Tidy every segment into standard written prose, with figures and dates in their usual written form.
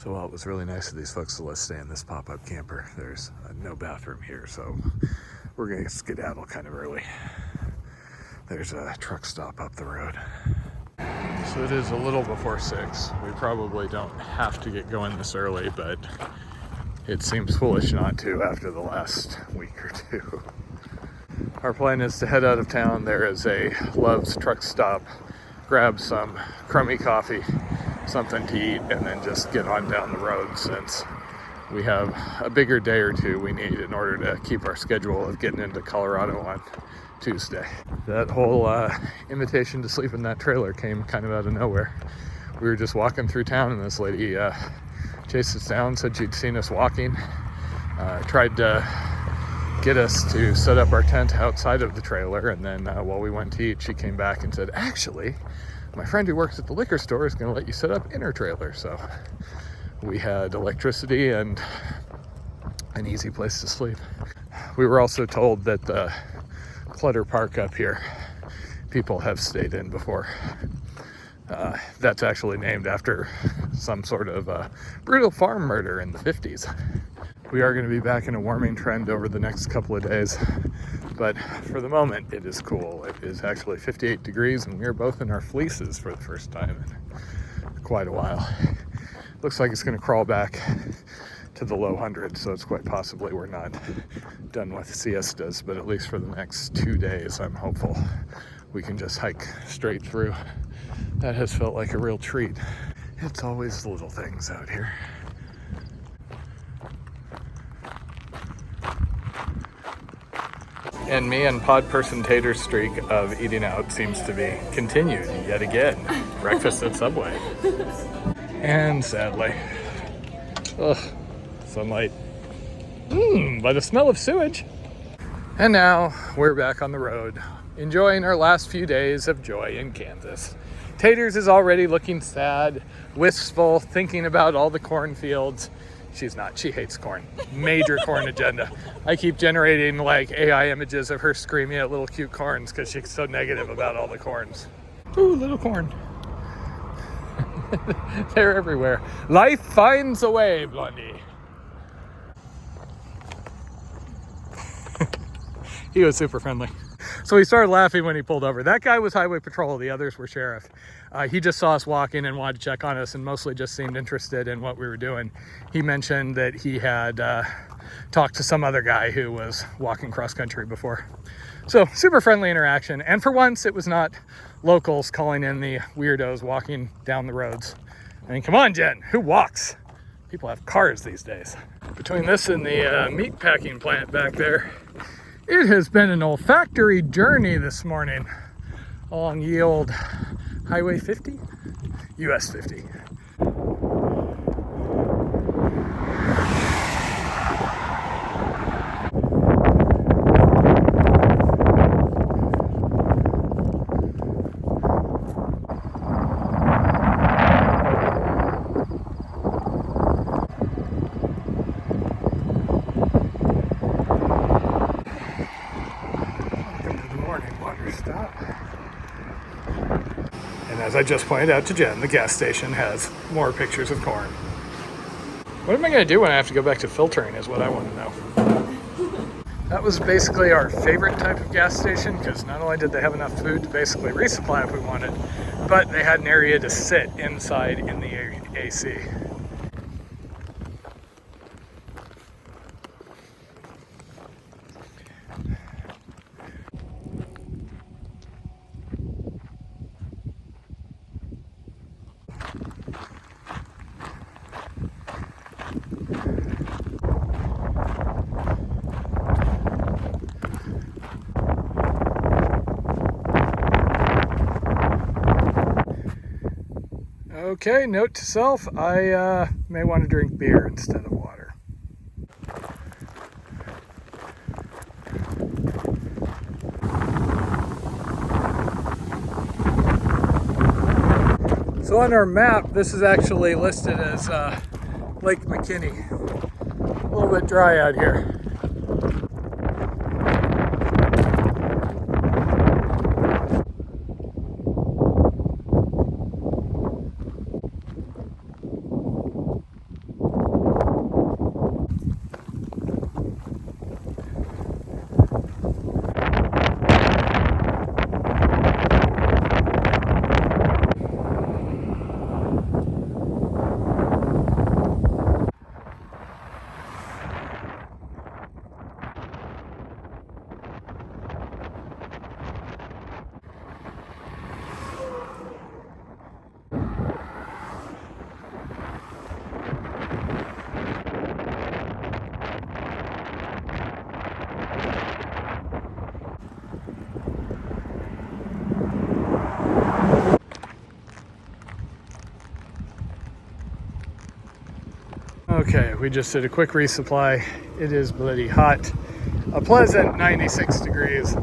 So while it was really nice of these folks to let us stay in this pop-up camper, there's no bathroom here, so we're gonna skedaddle kind of early. There's a truck stop up the road. So it is a little before 6. We probably don't have to get going this early, but it seems foolish not to after the last week or two. Our plan is to head out of town. There is a Love's truck stop, grab some crummy coffee, something to eat, and then just get on down the road since we have a bigger day or two we need in order to keep our schedule of getting into Colorado on Tuesday. That whole invitation to sleep in that trailer came kind of out of nowhere. We were just walking through town and this lady chased us down, said she'd seen us walking, tried to get us to set up our tent outside of the trailer, and then while we went to eat, she came back and said, actually, my friend who works at the liquor store is going to let you set up in her trailer. So we had electricity and an easy place to sleep. We were also told that the Clutter Park up here, people have stayed in before. That's actually named after some sort of brutal farm murder in the 50s. We are going to be back in a warming trend over the next couple of days, but for the moment it is cool. It is actually 58 degrees and we are both in our fleeces for the first time in quite a while. Looks like it's going to crawl back to the low hundreds, so it's quite possibly we're not done with siestas, but at least for the next 2 days I'm hopeful we can just hike straight through. That has felt like a real treat. It's always the little things out here. And me and Pod Person Tater's streak of eating out seems to be continued yet again. Breakfast at Subway. And sadly, sunlight. By the smell of sewage. And now we're back on the road, enjoying our last few days of joy in Kansas. Taters is already looking sad, wistful, thinking about all the cornfields. She's not. She hates corn. Major corn agenda. I keep generating like AI images of her screaming at little cute corns because she's so negative about all the corns. Ooh, little corn. They're everywhere. Life finds a way, Blondie. He was super friendly. So he started laughing when he pulled over. That guy was highway patrol. The others were sheriff. He just saw us walking and wanted to check on us and mostly just seemed interested in what we were doing. He mentioned that he had talked to some other guy who was walking cross country before. So super friendly interaction. And for once, it was not locals calling in the weirdos walking down the roads. I mean, come on, Jen, who walks? People have cars these days. Between this and the meat packing plant back there, it has been an olfactory journey this morning along ye old Highway 50, US 50. As I just pointed out to Jen, the gas station has more pictures of corn. What am I going to do when I have to go back to filtering is what I want to know. That was basically our favorite type of gas station because not only did they have enough food to basically resupply if we wanted, but they had an area to sit inside in the AC. Okay, note to self, I may want to drink beer instead of water. So on our map, this is actually listed as Lake McKinney. A little bit dry out here. Okay, we just did a quick resupply. It is bloody hot. A pleasant 96 degrees.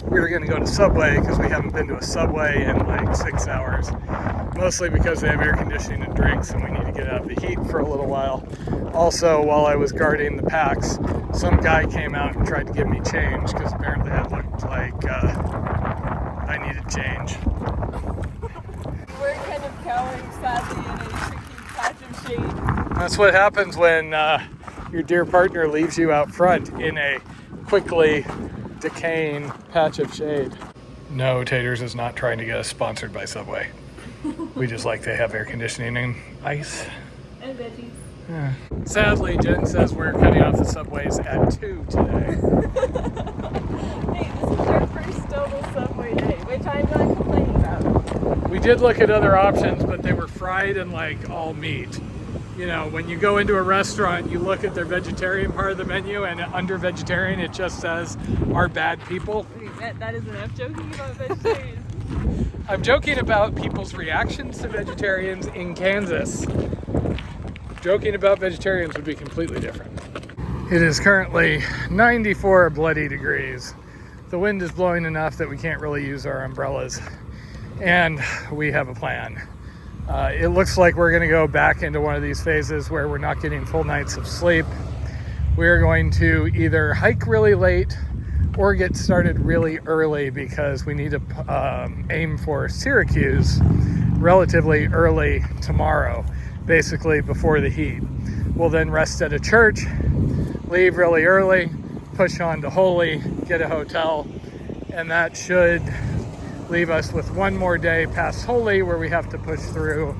We were gonna go to Subway because we haven't been to a Subway in like 6 hours. Mostly because they have air conditioning and drinks and we need to get out of the heat for a little while. Also, while I was guarding the packs, some guy came out and tried to give me change because apparently I looked like I needed change. We're kind of cowering sadly in a tricky patch of shade. That's what happens when your dear partner leaves you out front in a quickly decaying patch of shade. No, Taters is not trying to get us sponsored by Subway. We just like to have air conditioning and ice. And veggies. Yeah. Sadly, Jen says we're cutting off the Subways at 2 today. Hey, this is our first total Subway day, which I'm not complaining about. We did look at other options, but they were fried and like all meat. You know, when you go into a restaurant, you look at their vegetarian part of the menu, and under vegetarian, it just says, "Are bad people." That is enough joking about vegetarians. I'm joking about people's reactions to vegetarians in Kansas. Joking about vegetarians would be completely different. It is currently 94 bloody degrees. The wind is blowing enough that we can't really use our umbrellas. And we have a plan. It looks like we're gonna go back into one of these phases where we're not getting full nights of sleep. We're going to either hike really late or get started really early because we need to aim for Syracuse relatively early tomorrow, basically before the heat. We'll then rest at a church, leave really early, push on to Holy, get a hotel, and that should leave us with one more day past Holy where we have to push through,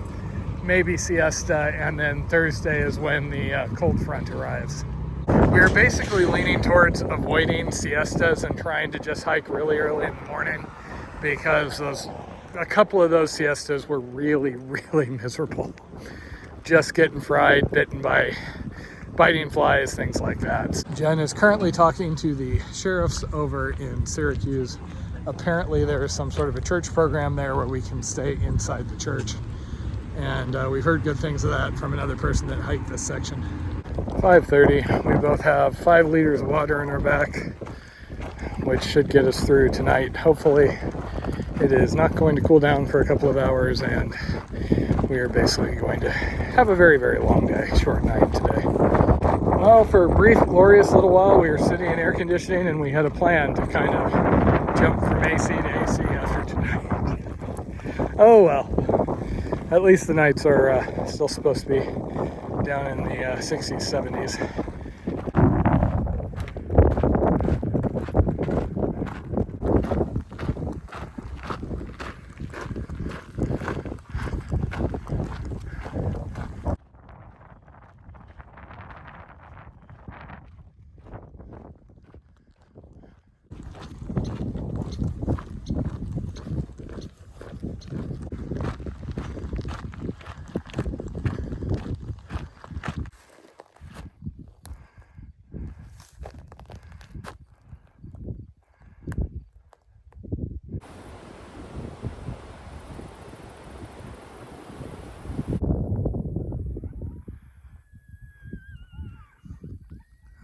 maybe siesta, and then Thursday is when the cold front arrives. We're basically leaning towards avoiding siestas and trying to just hike really early in the morning because a couple of those siestas were really, really miserable. Just getting fried, bitten by biting flies, things like that. Jen is currently talking to the sheriffs over in Syracuse. Apparently there is some sort of a church program there where we can stay inside the church. And we've heard good things of that from another person that hiked this section. 5:30, we both have 5 liters of water in our back, which should get us through tonight. Hopefully it is not going to cool down for a couple of hours and we are basically going to have a very, very long day, short night today. Well, for a brief, glorious little while, we were sitting in air conditioning and we had a plan to kind of jump from AC to AC after tonight. Oh well, at least the nights are still supposed to be down in the 60s, 70s.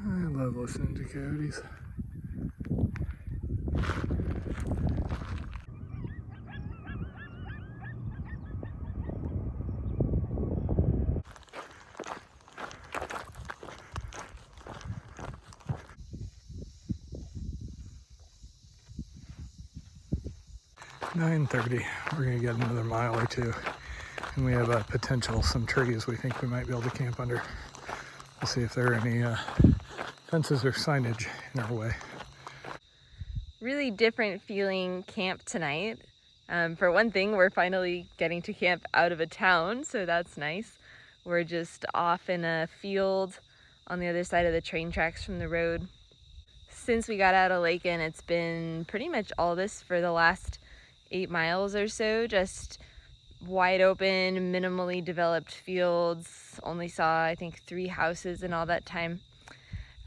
I love listening to coyotes. "9:30, we're gonna get another mile or two, and we have some trees we think we might be able to camp under. We'll see if there are any fences or signage in our way." Really different feeling camp tonight. For one thing, we're finally getting to camp out of a town, so that's nice. We're just off in a field on the other side of the train tracks from the road. Since we got out of Lakin, it's been pretty much all this for the last 8 miles or so, just wide open, minimally developed fields. Only saw, I think, 3 houses in all that time.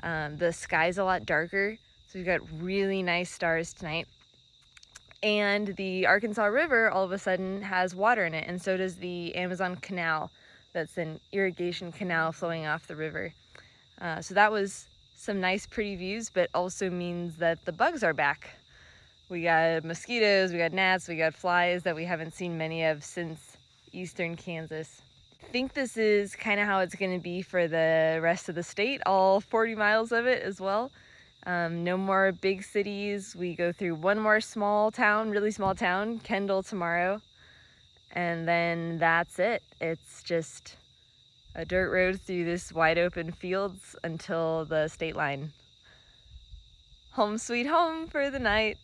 The sky's a lot darker, so we've got really nice stars tonight. And the Arkansas River all of a sudden has water in it, and so does the Amazon Canal. that's an irrigation canal flowing off the river. So that was some nice pretty views, but also means that the bugs are back. We got mosquitoes, we got gnats, we got flies that we haven't seen many of since eastern Kansas. I think this is kind of how it's going to be for the rest of the state, all 40 miles of it as well. No more big cities. We go through one more small town, really small town, Kendall, tomorrow. And then that's it. It's just a dirt road through this wide open fields until the state line. Home sweet home for the night.